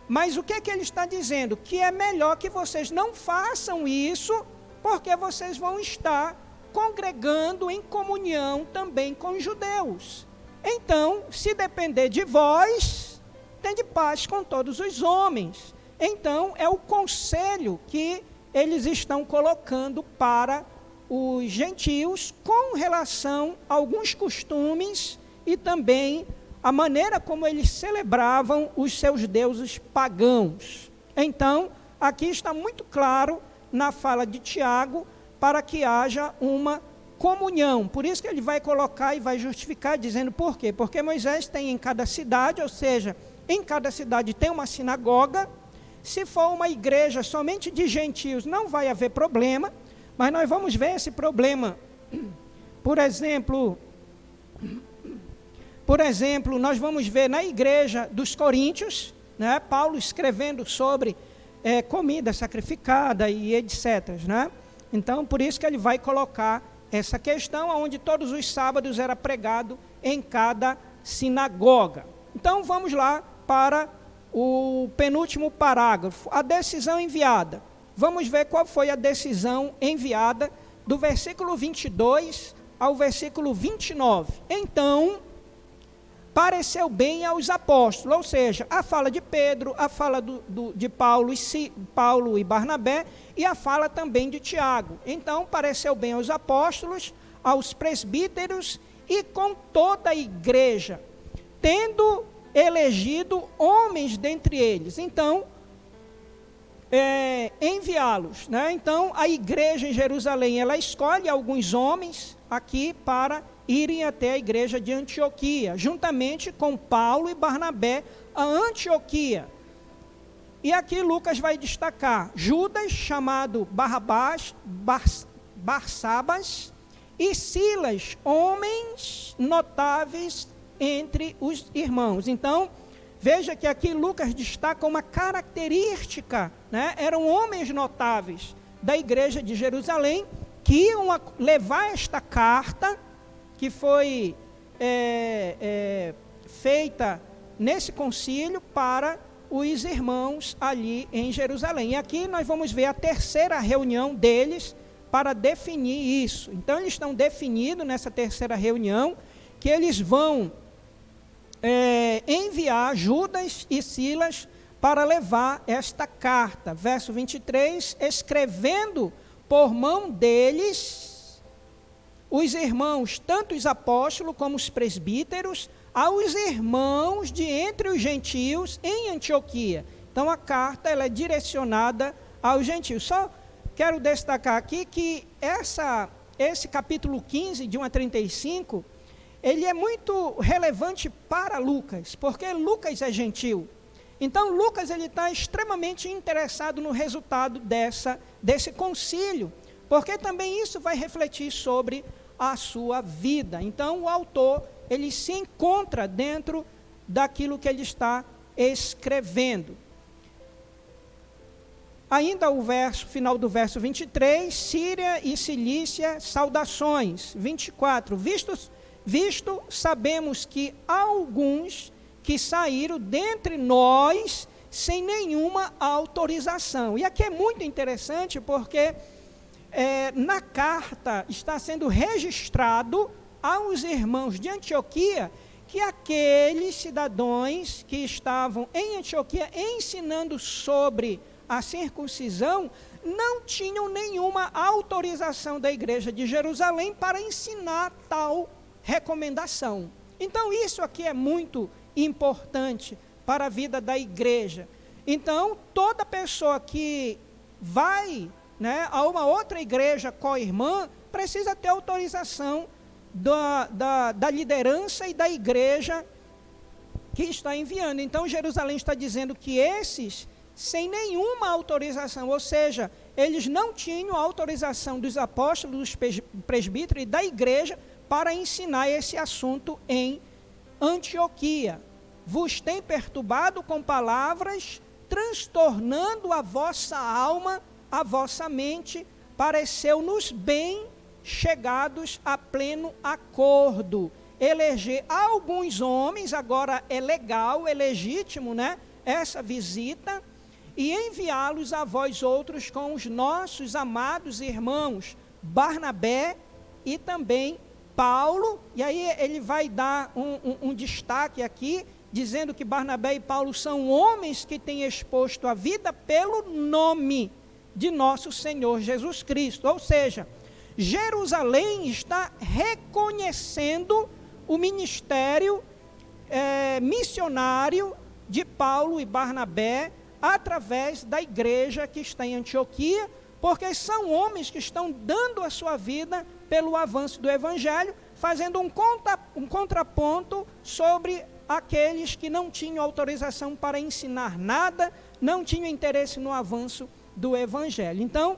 [SPEAKER 2] Mas o que é que ele está dizendo? Que é melhor que vocês não façam isso, porque vocês vão estar congregando em comunhão também com os judeus. Então, se depender de vós, tende paz com todos os homens. Então, é o conselho que eles estão colocando para os gentios com relação a alguns costumes e também a maneira como eles celebravam os seus deuses pagãos. Então, aqui está muito claro na fala de Tiago, para que haja uma comunhão. Por isso que ele vai colocar e vai justificar, dizendo por quê? Porque Moisés tem em cada cidade, ou seja, em cada cidade tem uma sinagoga. Se for uma igreja somente de gentios, não vai haver problema, mas nós vamos ver esse problema. Por exemplo, nós vamos ver na igreja dos Coríntios, né, Paulo escrevendo sobre comida sacrificada e etc. Né? Então, por isso que ele vai colocar essa questão, onde todos os sábados era pregado em cada sinagoga. Então, vamos lá para o penúltimo parágrafo, a decisão enviada. Vamos ver qual foi a decisão enviada do versículo 22 ao versículo 29. Então, pareceu bem aos apóstolos, ou seja, a fala de Pedro, a fala de Paulo e Barnabé, e a fala também de Tiago. Então, pareceu bem aos apóstolos, aos presbíteros e com toda a igreja, tendo elegido homens dentre eles. Então, enviá-los, né? Então, a igreja em Jerusalém, ela escolhe alguns homens aqui para irem até a igreja de Antioquia, juntamente com Paulo e Barnabé, a Antioquia. E aqui Lucas vai destacar Judas, chamado Barsabas, e Silas, homens notáveis entre os irmãos. Então, veja que aqui Lucas destaca uma característica, né? Eram homens notáveis da igreja de Jerusalém, que iam levar esta carta, que foi feita nesse concílio para os irmãos ali em Jerusalém. E aqui nós vamos ver a terceira reunião deles para definir isso. Então, eles estão definidos nessa terceira reunião, que eles vão enviar Judas e Silas para levar esta carta. Verso 23, escrevendo por mão deles, os irmãos, tanto os apóstolos como os presbíteros, aos irmãos de entre os gentios em Antioquia. Então, a carta ela é direcionada aos gentios. Só quero destacar aqui que esse capítulo 15, de 1 a 35, ele é muito relevante para Lucas, porque Lucas é gentil. Então, Lucas está extremamente interessado no resultado desse concílio, porque também isso vai refletir sobre a sua vida. Então, o autor, ele se encontra dentro daquilo que ele está escrevendo. Ainda o final do verso 23, Síria e Cilícia, saudações. 24, visto sabemos que alguns que saíram dentre nós sem nenhuma autorização. E aqui é muito interessante porque na carta está sendo registrado aos irmãos de Antioquia que aqueles cidadãos que estavam em Antioquia ensinando sobre a circuncisão não tinham nenhuma autorização da igreja de Jerusalém para ensinar tal recomendação. Então, isso aqui é muito importante para a vida da igreja. Então, toda pessoa que vai, a uma outra igreja co-irmã, precisa ter autorização da liderança e da igreja que está enviando. Então, Jerusalém está dizendo que esses, sem nenhuma autorização, ou seja, eles não tinham autorização dos apóstolos, dos presbíteros e da igreja para ensinar esse assunto em Antioquia. Vos tem perturbado com palavras, transtornando a vossa alma, a vossa mente, pareceu-nos bem chegados a pleno acordo. Eleger alguns homens, agora é legal, é legítimo, essa visita, e enviá-los a vós outros com os nossos amados irmãos, Barnabé e também Paulo. E aí ele vai dar um destaque aqui, dizendo que Barnabé e Paulo são homens que têm exposto a vida pelo nome de nosso Senhor Jesus Cristo. Ou seja, Jerusalém está reconhecendo o ministério missionário de Paulo e Barnabé através da igreja que está em Antioquia, porque são homens que estão dando a sua vida pelo avanço do Evangelho, fazendo um contraponto sobre aqueles que não tinham autorização para ensinar nada, não tinham interesse no avanço do Evangelho. Então,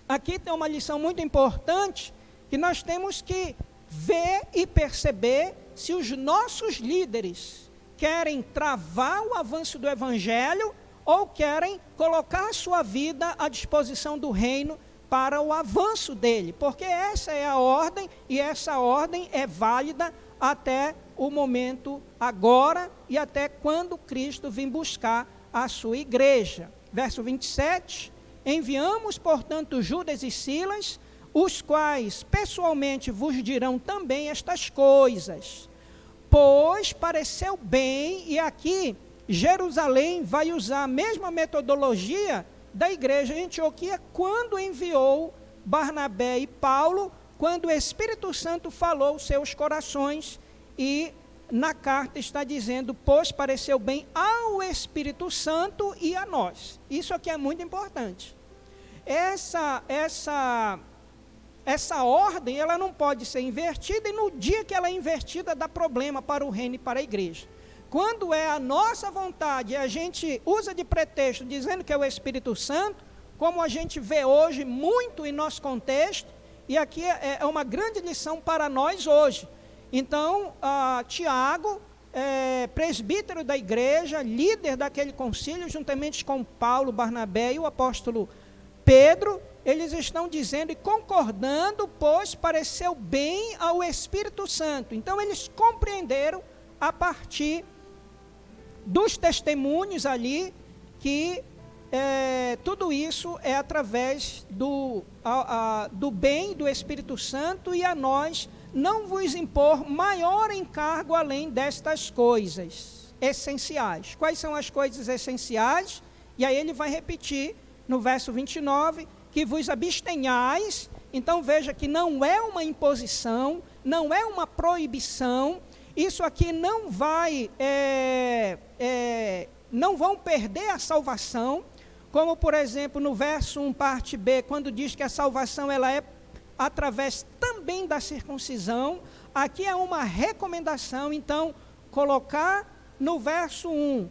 [SPEAKER 2] aqui tem uma lição muito importante, que nós temos que ver e perceber se os nossos líderes querem travar o avanço do Evangelho ou querem colocar a sua vida à disposição do reino para o avanço dele, porque essa é a ordem, e essa ordem é válida até o momento agora e até quando Cristo vir buscar a sua igreja. Verso 27, enviamos, portanto, Judas e Silas, os quais pessoalmente vos dirão também estas coisas, pois pareceu bem, e aqui Jerusalém vai usar a mesma metodologia da igreja em Antioquia quando enviou Barnabé e Paulo, quando o Espírito Santo falou aos seus corações, e na carta está dizendo, pois pareceu bem ao Espírito Santo e a nós. Isso aqui é muito importante. Essa ordem, ela não pode ser invertida, e no dia que ela é invertida, dá problema para o reino e para a igreja. Quando é a nossa vontade, a gente usa de pretexto, dizendo que é o Espírito Santo, como a gente vê hoje muito em nosso contexto, e aqui é uma grande lição para nós hoje. Então, Tiago, presbítero da igreja, líder daquele concílio, juntamente com Paulo, Barnabé e o apóstolo Pedro, eles estão dizendo e concordando, pois pareceu bem ao Espírito Santo. Então, eles compreenderam a partir dos testemunhos ali, que tudo isso é através do bem do Espírito Santo, e a nós não vos impor maior encargo além destas coisas essenciais. Quais são as coisas essenciais? E aí ele vai repetir no verso 29, que vos abstenhais. Então veja que não é uma imposição, não é uma proibição. Isso aqui não vai, não vão perder a salvação, como por exemplo no verso 1, parte B, quando diz que a salvação ela é através também da circuncisão. Aqui é uma recomendação, então, colocar no verso 1,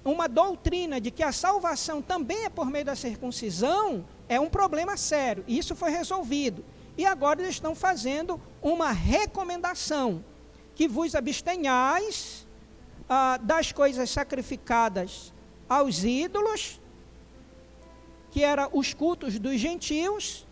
[SPEAKER 2] uma doutrina de que a salvação também é por meio da circuncisão, é um problema sério. Isso foi resolvido. E agora eles estão fazendo uma recomendação, que vos abstenhais das coisas sacrificadas aos ídolos, que eram os cultos dos gentios,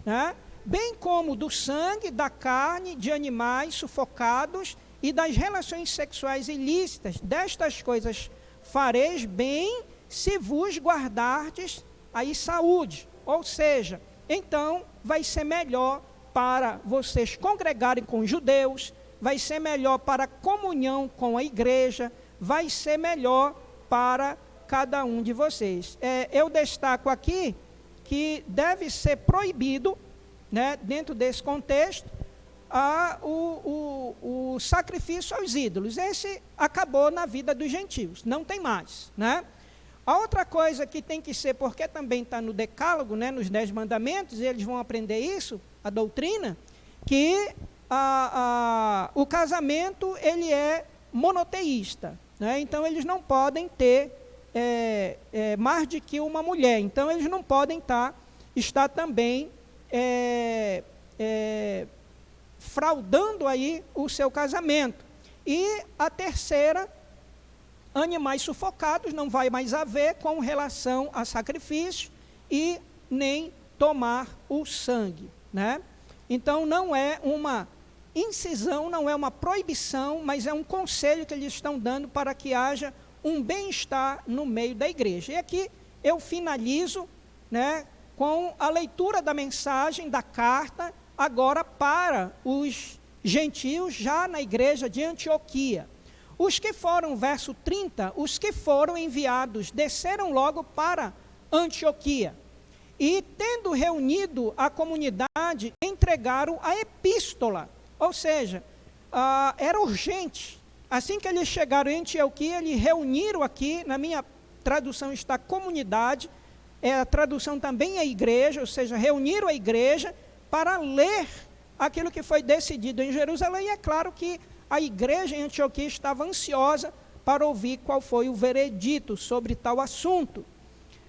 [SPEAKER 2] né? Bem como do sangue, da carne, de animais sufocados e das relações sexuais ilícitas. Destas coisas fareis bem se vos guardardes aí saúde. Ou seja, então vai ser melhor para vocês congregarem com judeus, vai ser melhor para a comunhão com a igreja, vai ser melhor para cada um de vocês. Eu destaco aqui que deve ser proibido, né, dentro desse contexto, o sacrifício aos ídolos. Esse acabou na vida dos gentios, não tem mais, né? A outra coisa que tem que ser, porque também está no decálogo, né, nos 10 mandamentos, e eles vão aprender isso, a doutrina, que o casamento ele é monoteísta, né? Então eles não podem ter mais de que uma mulher, então eles não podem estar também fraudando aí o seu casamento. E a terceira, animais sufocados, não vai mais haver com relação a sacrifício e nem tomar o sangue, né? Então não é uma incisão, não é uma proibição, mas é um conselho que eles estão dando para que haja um bem-estar no meio da igreja. E aqui eu finalizo, né, com a leitura da mensagem, da carta, agora para os gentios, já na igreja de Antioquia. Os que foram, verso 30, os que foram enviados desceram logo para Antioquia, e tendo reunido a comunidade, entregaram a epístola, ou seja, era urgente, Assim que eles chegaram em Antioquia, eles reuniram aqui, na minha tradução está comunidade, a tradução também é igreja, ou seja, reuniram a igreja para ler aquilo que foi decidido em Jerusalém. E é claro que a igreja em Antioquia estava ansiosa para ouvir qual foi o veredito sobre tal assunto.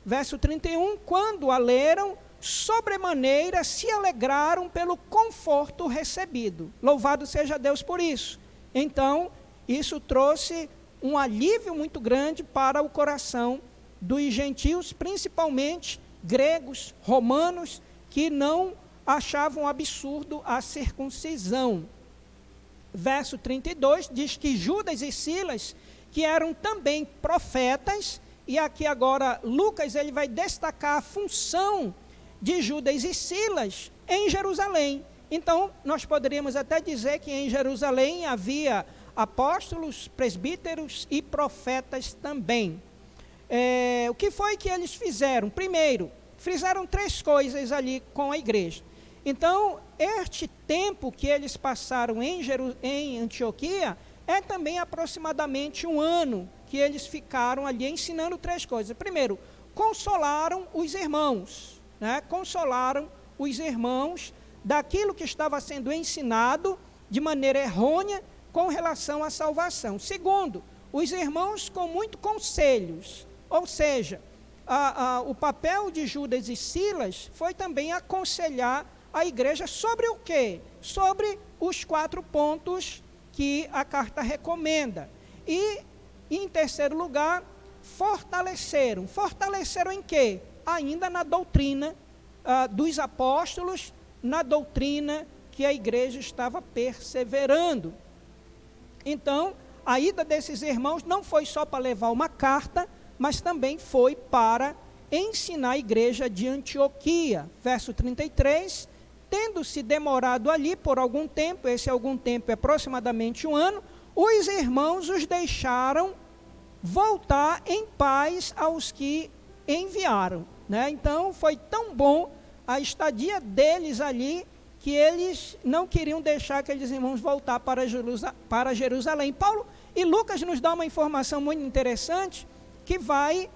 [SPEAKER 2] Verso 31, quando a leram, sobremaneira se alegraram pelo conforto recebido. Louvado seja Deus por isso. Então, isso trouxe um alívio muito grande para o coração dos gentios, principalmente gregos, romanos, que não achavam absurdo a circuncisão. Verso 32 diz que Judas e Silas, que eram também profetas, e aqui agora Lucas ele vai destacar a função de Judas e Silas em Jerusalém. Então, nós poderíamos até dizer que em Jerusalém havia apóstolos, presbíteros e profetas também. O que foi que eles fizeram? Primeiro, fizeram 3 coisas ali com a igreja. Então, este tempo que eles passaram em Antioquia é também aproximadamente 1 ano que eles ficaram ali ensinando 3 coisas. Primeiro, consolaram os irmãos, né? Consolaram os irmãos daquilo que estava sendo ensinado de maneira errônea com relação à salvação. Segundo, os irmãos com muitos conselhos, ou seja, o papel de Judas e Silas foi também aconselhar a igreja sobre o quê? Sobre os 4 pontos que a carta recomenda. E, em terceiro lugar, fortaleceram. Fortaleceram em quê? Ainda na doutrina dos apóstolos, na doutrina que a igreja estava perseverando. Então, a ida desses irmãos não foi só para levar uma carta, mas também foi para ensinar a igreja de Antioquia. Verso 33, tendo-se demorado ali por algum tempo, esse algum tempo é aproximadamente 1 ano, os irmãos os deixaram voltar em paz aos que enviaram, né? Então, foi tão bom a estadia deles ali, que eles não queriam deixar aqueles irmãos voltar para Jerusalém. Paulo e Lucas nos dão uma informação muito interessante, que vai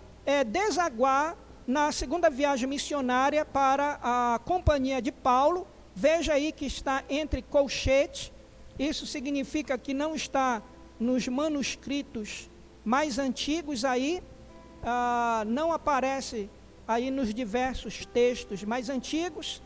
[SPEAKER 2] desaguar na segunda viagem missionária para a companhia de Paulo. Veja aí que está entre colchete, isso significa que não está nos manuscritos mais antigos aí, não aparece aí nos diversos textos mais antigos,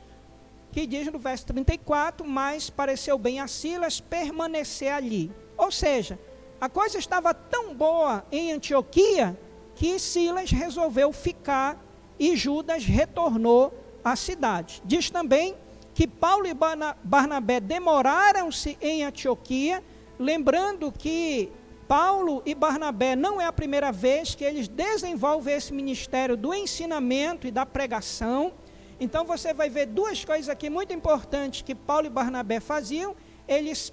[SPEAKER 2] que diz no verso 34, mas pareceu bem a Silas permanecer ali. Ou seja, a coisa estava tão boa em Antioquia, que Silas resolveu ficar e Judas retornou à cidade. Diz também que Paulo e Barnabé demoraram-se em Antioquia, lembrando que Paulo e Barnabé não é a primeira vez que eles desenvolvem esse ministério do ensinamento e da pregação. Então você vai ver 2 coisas aqui muito importantes que Paulo e Barnabé faziam. Eles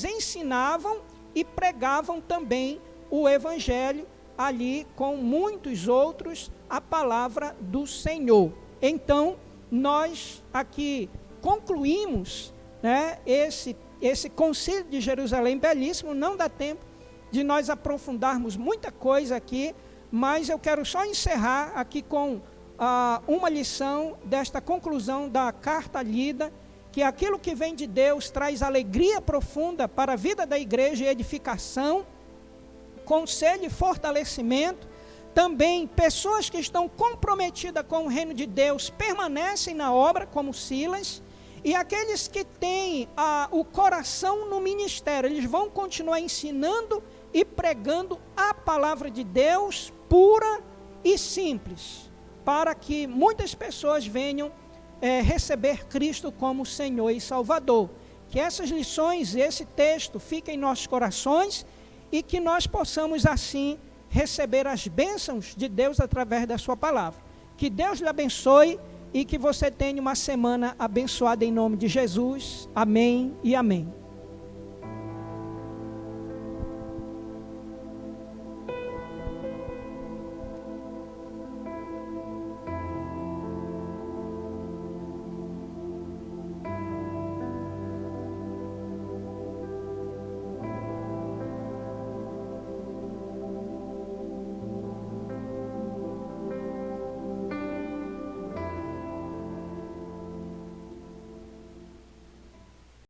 [SPEAKER 2] ensinavam e pregavam também o evangelho ali com muitos outros a palavra do Senhor. Então nós aqui concluímos, né, esse concílio de Jerusalém belíssimo. Não dá tempo de nós aprofundarmos muita coisa aqui, mas eu quero só encerrar aqui com uma lição desta conclusão da carta lida, que aquilo que vem de Deus traz alegria profunda para a vida da igreja e edificação, conselho e fortalecimento. Também pessoas que estão comprometidas com o reino de Deus permanecem na obra, como Silas, e aqueles que têm o coração no ministério, eles vão continuar ensinando e pregando a palavra de Deus pura e simples, para que muitas pessoas venham receber Cristo como Senhor e Salvador. Que essas lições, esse texto, fiquem em nossos corações e que nós possamos assim receber as bênçãos de Deus através da sua palavra. Que Deus lhe abençoe e que você tenha uma semana abençoada em nome de Jesus. Amém e amém.